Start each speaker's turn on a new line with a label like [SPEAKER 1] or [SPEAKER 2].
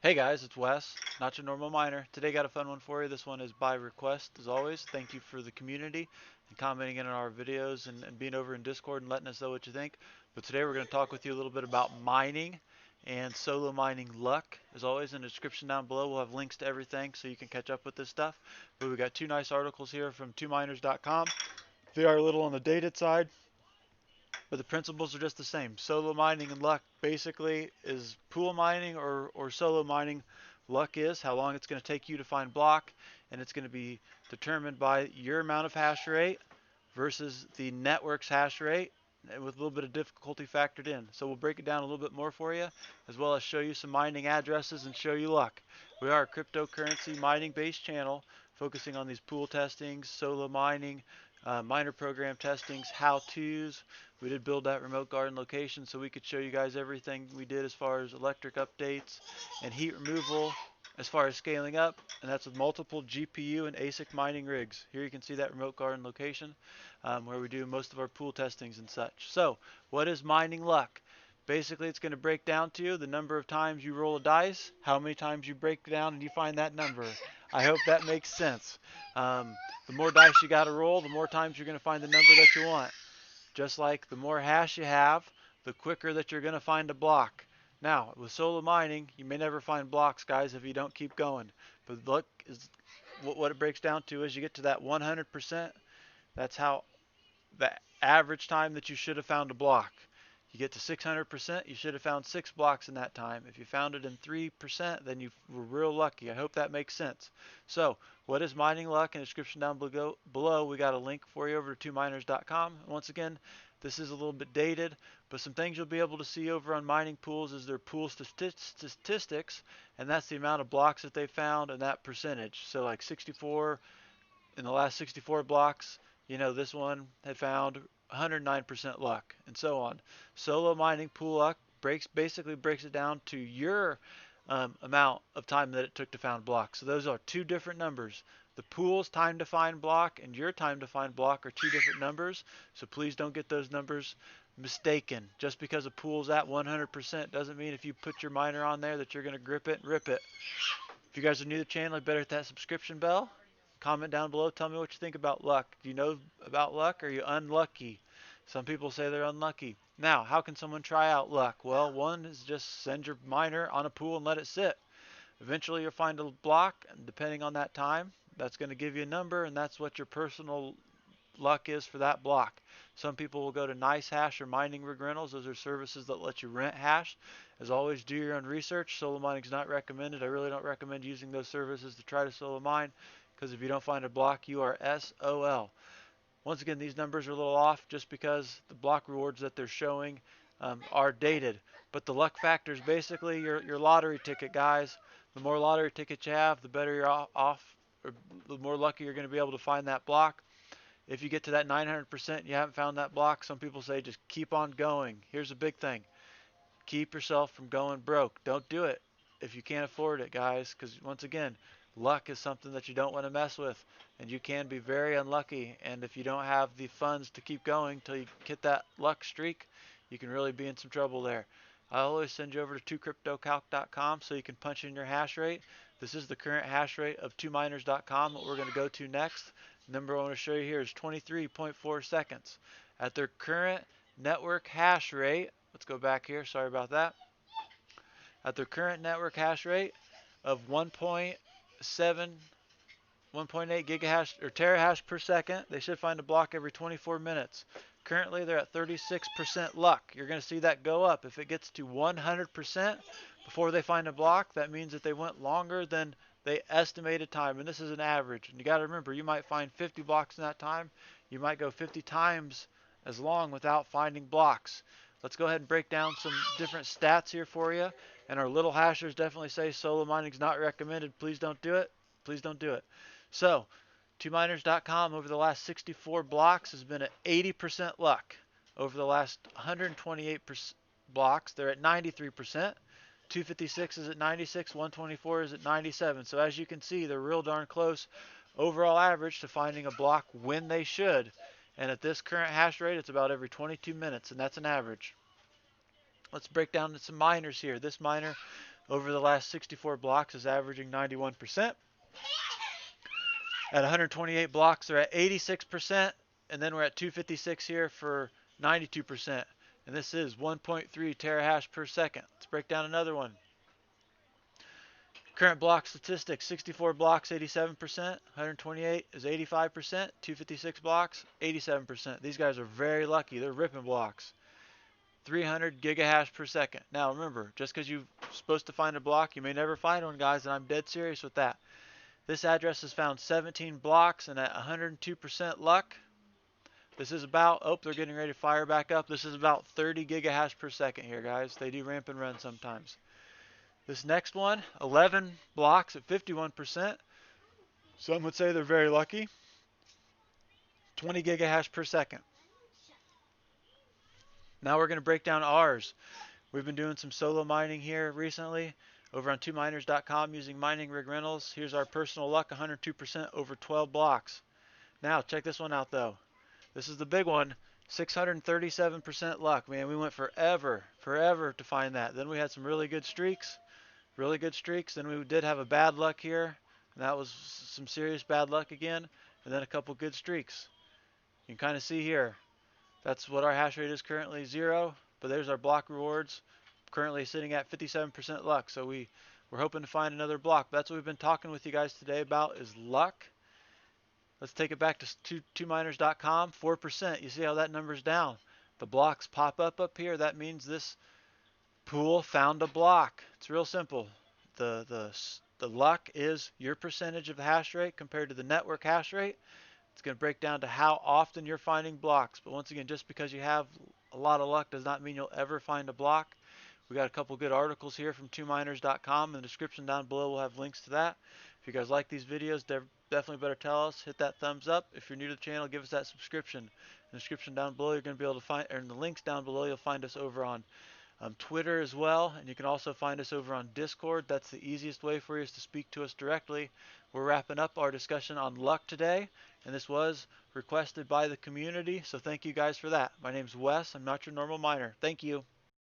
[SPEAKER 1] Hey guys, it's Wes, not your normal miner. Today got a fun one for you. This one is by request, as always. Thank you for the community and commenting in on our videos and being over in Discord and letting us know what you think. But today we're going to talk with you a little bit about mining and solo mining luck. As always, in the description down below, we'll have links to everything so you can catch up with this stuff. But we got two nice articles here from 2miners.com. They are a little on the dated side, but the principles are just the same. Solo mining and luck basically is pool mining or solo mining. Luck is how long it's going to take you to find block, and it's going to be determined by your amount of hash rate versus the network's hash rate, and with a little bit of difficulty factored in. So we'll break it down a little bit more for you, as well as show you some mining addresses and show you luck. We are a cryptocurrency mining based channel focusing on these pool testings, solo mining, miner program testings, how-tos. We did build that remote garden location so we could show you guys everything we did as far as electric updates and heat removal as far as scaling up, and that's with multiple GPU and ASIC mining rigs. Here you can see that remote garden location where we do most of our pool testings and such. So what is mining luck? Basically, it's going to break down to the number of times you roll a dice, how many times you break down and you find that number. I hope that makes sense. The more dice you got to roll, the more times you're going to find the number that you want. Just like the more hash you have, the quicker that you're going to find a block. Now, with solo mining, you may never find blocks, guys, if you don't keep going. But luck is what it breaks down to is you get to that 100%. That's how the average time that you should have found a block. You get to 600%, you should have found 6 blocks in that time. If you found it in 3%, then you were real lucky. I hope that makes sense. So, what is mining luck? In the description down below, we got a link for you over to 2miners.com. Once again, this is a little bit dated, but some things you'll be able to see over on mining pools is their pool statistics, and that's the amount of blocks that they found and that percentage. So like 64 in the last 64 blocks, this one had found 109% luck, and so on. Solo mining pool luck basically breaks it down to your amount of time that it took to find block. So those are two different numbers. The pool's time to find block and your time to find block are two different numbers. So please don't get those numbers mistaken. Just because a pool's at 100% doesn't mean if you put your miner on there that you're going to grip it and rip it. If you guys are new to the channel, you better hit that subscription bell. Comment down below. Tell me what you think about luck. Do you know about luck or are you unlucky? Some people say they're unlucky. Now, how can someone try out luck? Well, one is just send your miner on a pool and let it sit. Eventually you'll find a block, and depending on that time, that's going to give you a number, and that's what your personal luck is for that block. Some people will go to NiceHash or Mining Rig Rentals. Those are services that let you rent hash. As always, do your own research. Solo mining is not recommended. I really don't recommend using those services to try to solo mine, because if you don't find a block, you are SOL. Once again, these numbers are a little off just because the block rewards that they're showing are dated. But the luck factor is basically your lottery ticket, guys. The more lottery tickets you have, the better you're off, or the more lucky you're going to be able to find that block. If you get to that 900% and you haven't found that block, some people say just keep on going. Here's a big thing. Keep yourself from going broke. Don't do it if you can't afford it, guys, because once again, luck is something that you don't want to mess with, and you can be very unlucky. And if you don't have the funds to keep going till you hit that luck streak, you can really be in some trouble there. I always send you over to 2cryptocalc.com so you can punch in your hash rate. This is the current hash rate of 2miners.com. What we're going to go to next, the number I want to show you here is 23.4 seconds. At their current network hash rate, let's go back here, sorry about that. At their current network hash rate of 1.7, 1.8 gigahash or terahash per second, they should find a block every 24 minutes. Currently, they're at 36% luck. You're going to see that go up. If it gets to 100% before they find a block, that means that they went longer than they estimated time, and this is an average. And you got to remember, you might find 50 blocks in that time. You might go 50 times as long without finding blocks. Let's go ahead and break down some different stats here for you. And our little hashers definitely say solo mining is not recommended. Please don't do it. Please don't do it. So, 2miners.com over the last 64 blocks has been at 80% luck. Over the last 128 blocks, they're at 93%. 256 is at 96, 124 is at 97. So as you can see, they're real darn close overall average to finding a block when they should. And at this current hash rate, it's about every 22 minutes, and that's an average. Let's break down some miners here. This miner over the last 64 blocks is averaging 91%. At 128 blocks, they're at 86%, and then we're at 256 here for 92%. And this is 1.3 terahash per second. Let's break down another one. Current block statistics, 64 blocks, 87%, 128 is 85%, 256 blocks, 87%. These guys are very lucky. They're ripping blocks. 300 gigahash per second. Now remember, just because you're supposed to find a block, you may never find one, guys, and I'm dead serious with that. This address has found 17 blocks, and at 102% luck, this is about, oh, they're getting ready to fire back up. This is about 30 gigahash per second here, guys. They do ramp and run sometimes. This next one, 11 blocks at 51%. Some would say they're very lucky. 20 gigahash per second. Now we're going to break down ours. We've been doing some solo mining here recently over on 2miners.com using mining rig rentals. Here's our personal luck, 102% over 12 blocks. Now check this one out though. This is the big one, 637% luck. Man, we went forever to find that. Then we had some really good streaks. Then we did have a bad luck here, and that was some serious bad luck again, and then a couple good streaks. You can kind of see here, that's what our hash rate is currently, 0, but there's our block rewards, currently sitting at 57% luck. So we're hoping to find another block. That's what we've been talking with you guys today about, is luck. Let's take it back to 2miners.com, 4%. You see how that number's down. The blocks pop up here. That means this pool found a block. It's real simple. The luck is your percentage of the hash rate compared to the network hash rate. It's going to break down to how often you're finding blocks. But once again, just because you have a lot of luck does not mean you'll ever find a block. We got a couple good articles here from 2miners.com. In the description down below, we'll have links to that. If you guys like these videos, definitely better tell us. Hit that thumbs up. If you're new to the channel, give us that subscription. In the description down below, you're going to be able to find, or in the links down below, you'll find us over on Twitter as well, and you can also find us over on Discord. That's the easiest way for you is to speak to us directly. We're wrapping up our discussion on luck today, and this was requested by the community, so thank you guys for that. My name's Wes. I'm not your normal miner. Thank you.